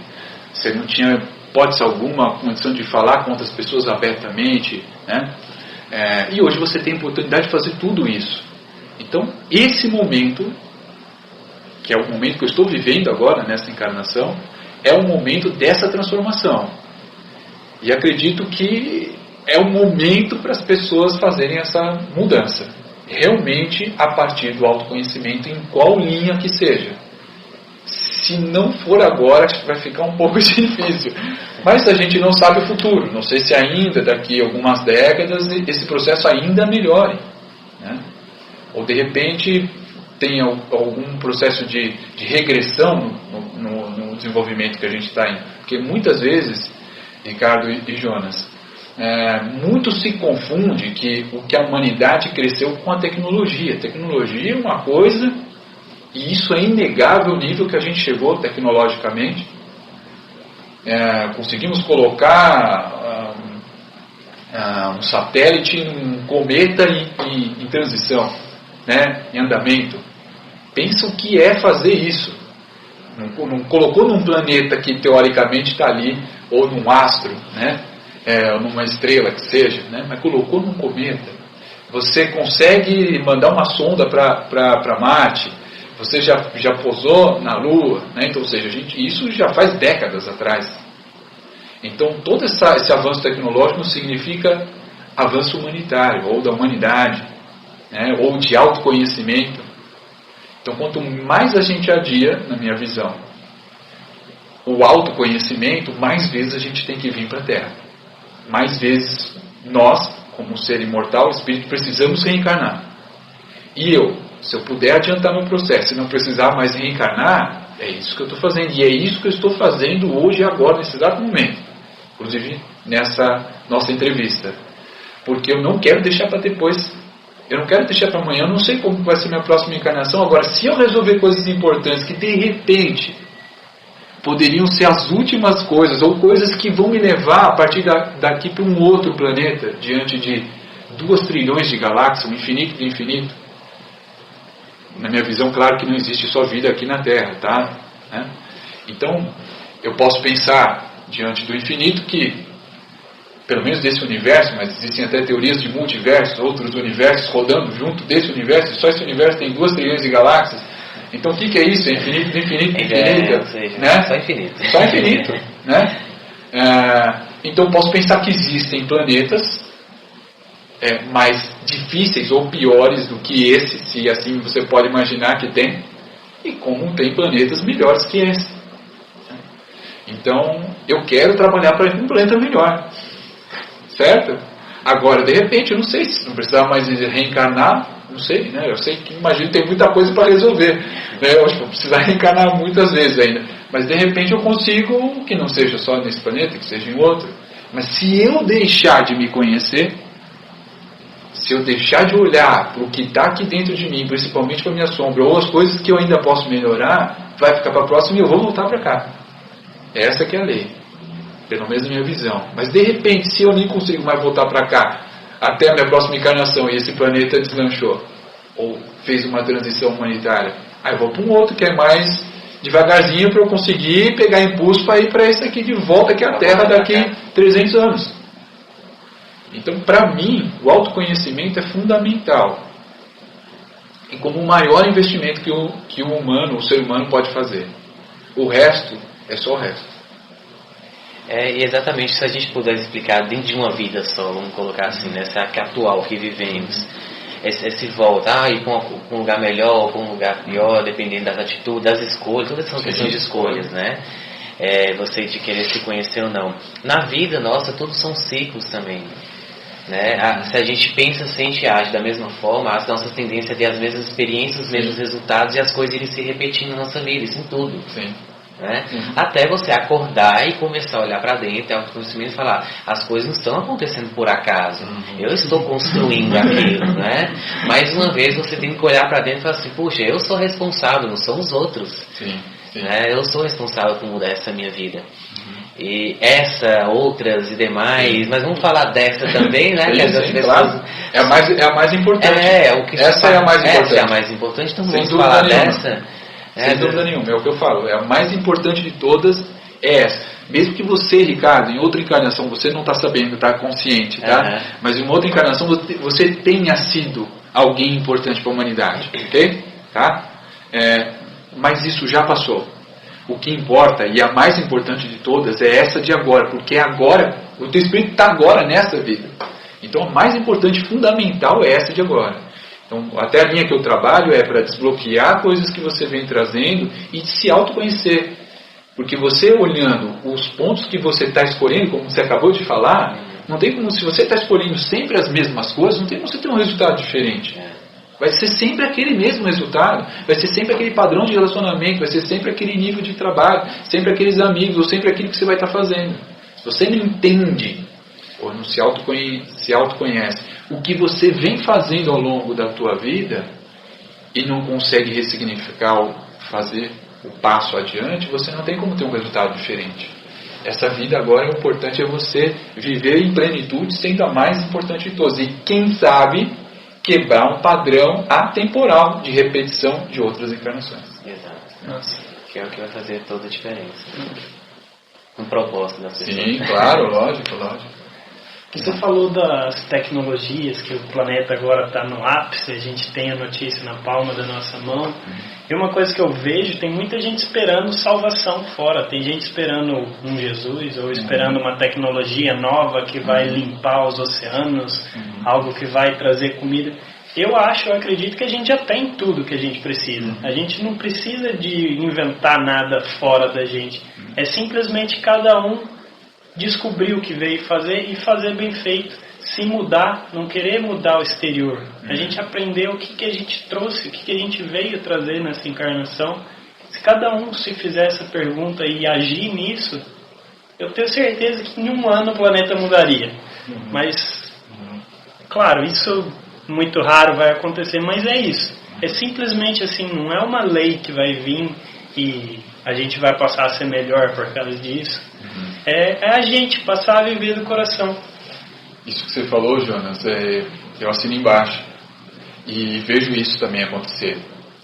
você não tinha hipótese alguma condição de falar com outras pessoas abertamente, né? E hoje você tem a oportunidade de fazer tudo isso. Então, esse momento, que é o momento que eu estou vivendo agora nessa encarnação, é o momento dessa transformação. E acredito que é o momento para as pessoas fazerem essa mudança. Realmente a partir do autoconhecimento, em qual linha que seja. Se não for agora, acho que vai ficar um pouco difícil. Mas a gente não sabe o futuro. Não sei se ainda, daqui a algumas décadas, esse processo ainda melhore, né? Ou de repente tem algum processo de regressão no desenvolvimento que a gente está indo. Porque muitas vezes, Ricardo e Jonas, muito se confunde que o que a humanidade cresceu com a tecnologia. A tecnologia é uma coisa, e isso é inegável o nível que a gente chegou tecnologicamente. Conseguimos colocar um satélite num cometa em transição, né, em andamento. Pensa o que é fazer isso. Não colocou num planeta que teoricamente está ali, ou num astro, né, ou numa estrela que seja, né, mas colocou num cometa. Você consegue mandar uma sonda para Marte. Você já pousou na Lua, né? Então, ou seja, isso já faz décadas atrás. Então, todo esse avanço tecnológico significa avanço humanitário, ou da humanidade, né? Ou de autoconhecimento. Então, quanto mais a gente adia, na minha visão, o autoconhecimento, mais vezes a gente tem que vir para a Terra. Mais vezes nós, como ser imortal, espírito, precisamos reencarnar. E se eu puder adiantar meu processo e não precisar mais reencarnar, é isso que eu estou fazendo. E é isso que eu estou fazendo hoje, agora, nesse exato momento. Inclusive, nessa nossa entrevista. Porque eu não quero deixar para depois. Eu não quero deixar para amanhã. Eu não sei como vai ser minha próxima encarnação. Agora, se eu resolver coisas importantes que, de repente, poderiam ser as últimas coisas, ou coisas que vão me levar, a partir daqui, para um outro planeta, diante de 2 trilhões de galáxias, um infinito de infinito. Na minha visão, claro que não existe só vida aqui na Terra, tá? Então, eu posso pensar diante do infinito que, pelo menos desse universo, mas existem até teorias de multiversos, outros universos rodando junto desse universo, e só esse universo tem 2 trilhões de galáxias. Então, o que é isso? É infinito de infinito de infinito, seja, né? Só infinito. Só infinito, né? Então, posso pensar que existem planetas mais difíceis ou piores do que esse, se assim você pode imaginar que tem, e como tem planetas melhores que esse. Então, eu quero trabalhar para um planeta melhor, certo? Agora, de repente, eu não sei se não precisar mais reencarnar, não sei, né? Eu sei que, imagino, tem muita coisa para resolver, né? Eu acho que vou precisar reencarnar muitas vezes ainda, mas de repente eu consigo que não seja só nesse planeta, que seja em outro. Mas se eu deixar de me conhecer, se eu deixar de olhar para o que está aqui dentro de mim, principalmente para a minha sombra, ou as coisas que eu ainda posso melhorar, vai ficar para a próxima e eu vou voltar para cá. Essa que é a lei, pelo menos a minha visão. Mas de repente, se eu nem consigo mais voltar para cá, até a minha próxima encarnação, e esse planeta deslanchou, ou fez uma transição humanitária, aí eu vou para um outro que é mais devagarzinho para eu conseguir pegar impulso para ir para esse aqui de volta, que é a Terra daqui 300 anos. Então, para mim, o autoconhecimento é fundamental. E como o maior investimento que o humano, o ser humano pode fazer. O resto é só o resto. E exatamente, se a gente puder explicar dentro de uma vida só, vamos colocar assim, nessa atual que vivemos, esse volta, ir para um lugar melhor, para um lugar pior, dependendo das atitudes, das escolhas, todas são questões de escolhas, né? Você de querer se conhecer ou não. Na vida nossa, todos são ciclos também. né? Se a gente pensa, sente e age da mesma forma, as nossas tendências a ter as mesmas experiências, os mesmos resultados e as coisas irem se repetindo na nossa vida, isso em tudo. Sim. Né? Até você acordar e começar a olhar para dentro, autoconhecimento e falar, as coisas não estão acontecendo por acaso, eu estou construindo aquilo, né? Mais uma vez você tem que olhar para dentro e falar assim, puxa, eu sou responsável, não são os outros. Sim. Né? Eu sou responsável por mudar essa minha vida. E essa, outras e demais, mas vamos falar dessa também, né? Que as pessoas... Claro. É a mais importante. Essa é a mais importante, então vamos falar dessa. Sem dúvida nenhuma, é o que eu falo. É a mais importante de todas, é essa. Mesmo que você, Ricardo, em outra encarnação, você não está sabendo, está consciente, tá? Mas em uma outra encarnação, você tenha sido alguém importante para a humanidade, ok? Tá? Mas isso já passou. O que importa, e a mais importante de todas, é essa de agora, porque agora, o teu espírito está agora nessa vida. Então a mais importante, fundamental, é essa de agora. Então, até a linha que eu trabalho é para desbloquear coisas que você vem trazendo e se autoconhecer. Porque você olhando os pontos que você está escolhendo, como você acabou de falar, não tem como, se você está escolhendo sempre as mesmas coisas, não tem como você ter um resultado diferente. Vai ser sempre aquele mesmo resultado, vai ser sempre aquele padrão de relacionamento, vai ser sempre aquele nível de trabalho, sempre aqueles amigos, ou sempre aquilo que você vai estar fazendo. Se você não entende, ou não se autoconhece, o que você vem fazendo ao longo da tua vida, e não consegue ressignificar ou fazer o passo adiante, você não tem como ter um resultado diferente. Essa vida agora, o importante é você viver em plenitude, sendo a mais importante de todas. E quem sabe quebrar um padrão atemporal de repetição de outras encarnações. Exato. Que é o que vai fazer toda a diferença. Um propósito da pessoa. Sim, claro, lógico. Você falou das tecnologias, que o planeta agora está no ápice, a gente tem a notícia na palma da nossa mão. E uma coisa que eu vejo, tem muita gente esperando salvação fora, tem gente esperando um Jesus, ou esperando uma tecnologia nova que vai limpar os oceanos, algo que vai trazer comida. Eu acredito que a gente já tem tudo que a gente precisa. A gente não precisa de inventar nada fora da gente. É simplesmente cada um descobrir o que veio fazer e fazer bem feito. Se mudar, não querer mudar o exterior. A gente aprender o que a gente trouxe, o que a gente veio trazer nessa encarnação. Se cada um se fizer essa pergunta e agir nisso, eu tenho certeza que em um ano o planeta mudaria. Mas, claro, isso muito raro vai acontecer, mas é isso. É simplesmente assim, não é uma lei que vai vir e a gente vai passar a ser melhor por causa disso. É a gente passar a viver do coração. Isso que você falou, Jonas, eu assino embaixo. E vejo isso também acontecer.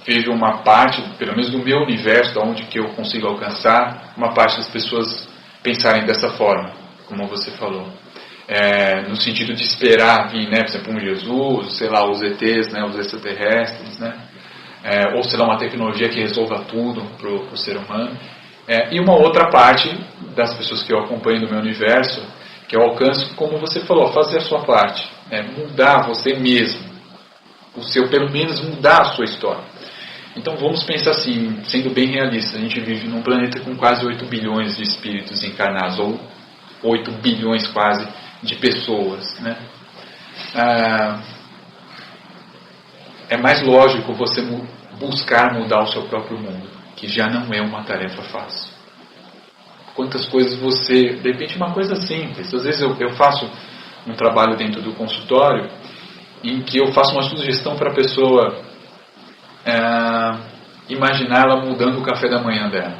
Vejo uma parte, pelo menos do meu universo, de onde que eu consigo alcançar, uma parte das pessoas pensarem dessa forma, como você falou. No sentido de esperar vir, né, por exemplo, um Jesus, sei lá, os ETs, né, os extraterrestres, né, ou sei lá, uma tecnologia que resolva tudo para o ser humano. E uma outra parte das pessoas que eu acompanho do meu universo, que eu alcanço, como você falou, fazer a sua parte, mudar você mesmo, pelo menos mudar a sua história. Então vamos pensar assim, sendo bem realista, a gente vive num planeta com quase 8 bilhões de espíritos encarnados, ou 8 bilhões quase de pessoas, né? É mais lógico você buscar mudar o seu próprio mundo, que já não é uma tarefa fácil. Quantas coisas você... De repente uma coisa simples. Às vezes eu faço um trabalho dentro do consultório em que eu faço uma sugestão para a pessoa imaginar ela mudando o café da manhã dela.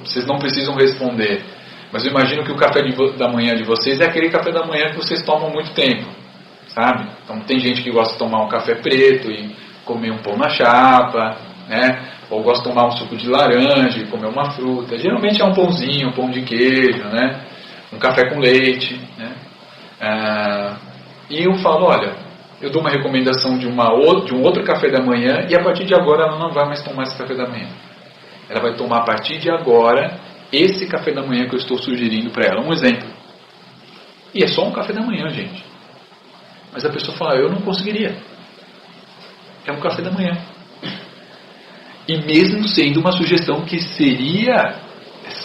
Vocês não precisam responder, mas eu imagino que o café da manhã de vocês é aquele café da manhã que vocês tomam há muito tempo, sabe? Então tem gente que gosta de tomar um café preto e comer um pão na chapa, né? Ou gosta de tomar um suco de laranja e comer uma fruta. Geralmente é um pãozinho, um pão de queijo, né? Um café com leite, né? E eu falo, olha, eu dou uma recomendação de um outro café da manhã e a partir de agora ela não vai mais tomar esse café da manhã. Ela vai tomar a partir de agora esse café da manhã que eu estou sugerindo para ela. Um exemplo. E é só um café da manhã, gente. Mas a pessoa fala, eu não conseguiria. É um café da manhã. E mesmo sendo uma sugestão que seria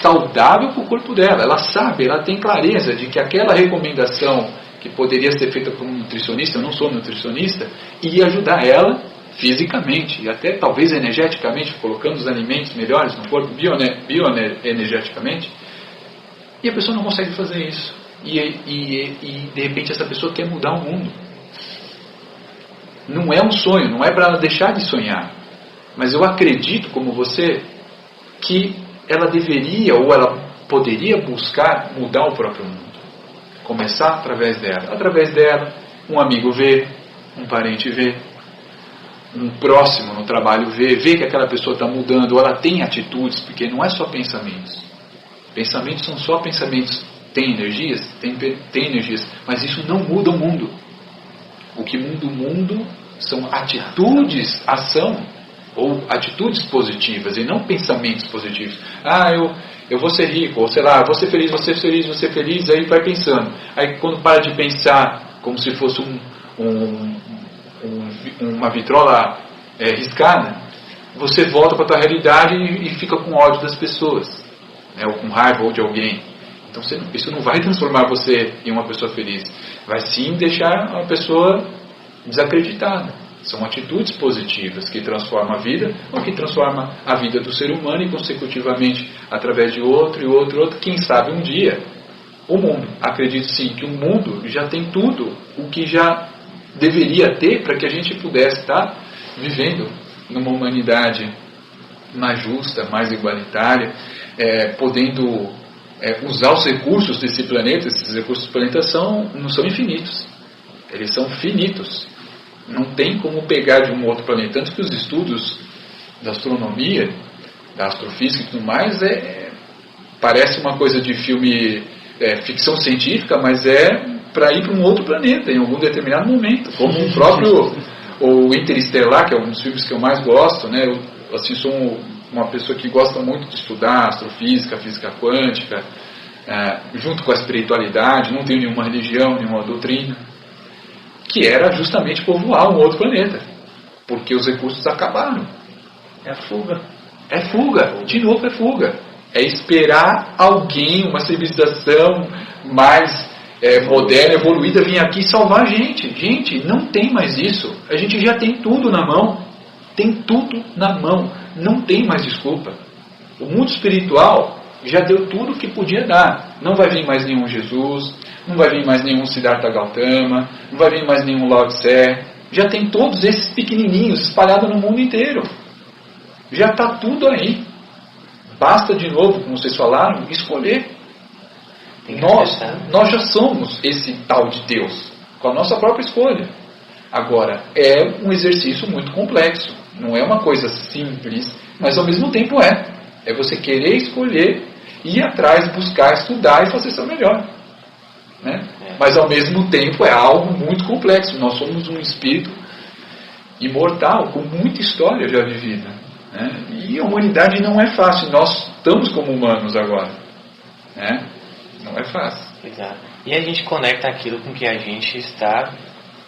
saudável para o corpo dela, ela sabe, ela tem clareza de que aquela recomendação que que poderia ser feita por um nutricionista, eu não sou nutricionista, e ajudar ela fisicamente e até talvez energeticamente, colocando os alimentos melhores no corpo, bioenergeticamente, e a pessoa não consegue fazer isso. E de repente essa pessoa quer mudar o mundo. Não é um sonho, não é para ela deixar de sonhar. Mas eu acredito, como você, que ela deveria ou ela poderia buscar mudar o próprio mundo. Começar através dela. Através dela, um amigo vê, um parente vê, um próximo no trabalho vê que aquela pessoa está mudando, ou ela tem atitudes, porque não é só pensamentos. Pensamentos são só pensamentos. Tem energias? Tem energias, mas isso não muda o mundo. O que muda o mundo são atitudes, ação, ou atitudes positivas, e não pensamentos positivos. Eu vou ser rico, ou sei lá, vou ser feliz, aí vai pensando. Aí quando para de pensar como se fosse uma vitrola riscada, você volta para a tua realidade e fica com ódio das pessoas, né, ou com raiva ou de alguém. Então isso não vai transformar você em uma pessoa feliz, vai sim deixar uma pessoa desacreditada. São atitudes positivas que transformam a vida, ou que transformam a vida do ser humano e consecutivamente através de outro e outro, quem sabe um dia o mundo. Acredito sim que o mundo já tem tudo o que já deveria ter para que a gente pudesse estar vivendo numa humanidade mais justa, mais igualitária, podendo usar os recursos desse planeta. Esses recursos do planeta não são infinitos, eles são finitos. Não tem como pegar de um outro planeta. Tanto que os estudos da astronomia, da astrofísica e tudo mais, parece uma coisa de filme, ficção científica, mas para ir para um outro planeta em algum determinado momento. Como o próprio o Interestelar, que é um dos filmes que eu mais gosto, né? Eu assim, sou uma pessoa que gosta muito de estudar astrofísica, física quântica, junto com a espiritualidade, não tenho nenhuma religião, nenhuma doutrina, que era justamente povoar um outro planeta, porque os recursos acabaram. É a fuga. É fuga, de novo é fuga. É esperar alguém, uma civilização mais moderna, evoluída, vir aqui salvar a gente. Gente, não tem mais isso. A gente já tem tudo na mão. Tem tudo na mão. Não tem mais desculpa. O mundo espiritual já deu tudo o que podia dar. Não vai vir mais nenhum Jesus, não vai vir mais nenhum Siddhartha Gautama, não vai vir mais nenhum Lao Tse. Já tem todos esses pequenininhos espalhados no mundo inteiro. Já está tudo aí. Basta, de novo, como vocês falaram, escolher. Nós já somos esse tal de Deus, com a nossa própria escolha. Agora, é um exercício muito complexo. Não é uma coisa simples, mas ao mesmo tempo é você querer escolher, ir atrás, buscar, estudar e fazer seu melhor, né? Mas ao mesmo tempo é algo muito complexo. Nós somos um espírito imortal, com muita história já vivida, né? E a humanidade não é fácil. Nós estamos como humanos agora, né? Não é fácil. Exato. E a gente conecta aquilo com que a gente está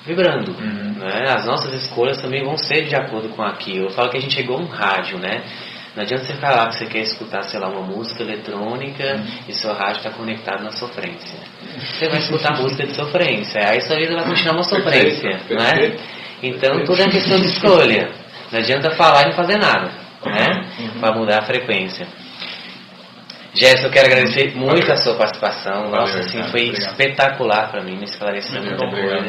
vibrando, né? As nossas escolhas também vão ser de acordo com aquilo. Eu falo que a gente é igual um rádio, né? Não adianta você falar que você quer escutar, sei lá, uma música eletrônica e seu rádio está conectado na sofrência. Você vai escutar música de sofrência, aí sua vida vai continuar uma sofrência, né? Então tudo é questão de escolha. Não adianta falar e não fazer nada, né? Para mudar a frequência. Jéssica, eu quero agradecer muito a sua participação. Nossa, assim, foi espetacular para mim, me esclareceu muita coisa.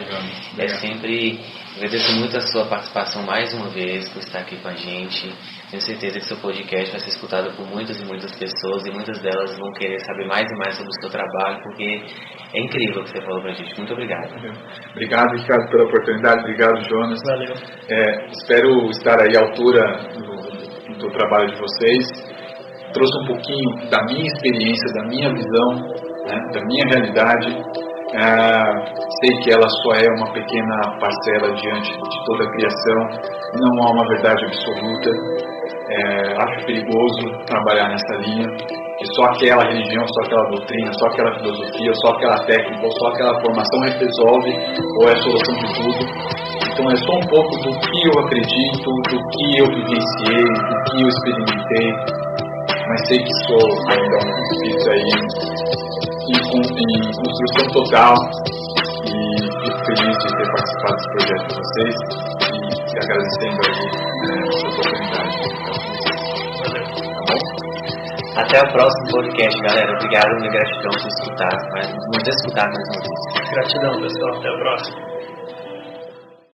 É sempre, agradeço muito a sua participação mais uma vez, por estar aqui com a gente. Tenho certeza que seu podcast vai ser escutado por muitas e muitas pessoas, e muitas delas vão querer saber mais e mais sobre o seu trabalho, porque é incrível o que você falou pra gente. Muito obrigado. Obrigado, Ricardo, pela oportunidade. Obrigado, Jonas. Valeu. Espero estar aí à altura do trabalho de vocês. Trouxe um pouquinho da minha experiência, da minha visão, né, da minha realidade. Sei que ela só é uma pequena parcela diante de toda a criação. Não há uma verdade absoluta. Acho perigoso trabalhar nessa linha, que só aquela religião, só aquela doutrina, só aquela filosofia, só aquela técnica, ou só aquela formação resolve, ou é a solução de tudo. Então é só um pouco do que eu acredito, do que eu vivenciei, do que eu experimentei, mas sei que sou ainda um espírito aí em construção total, e participar desse projeto com vocês e agradecendo aí essa oportunidade. Tá bom? Até o próximo podcast, galera. Obrigado, minha gratidão por escutar, nos escutar mais uma vez. Gratidão, pessoal. Até a próxima.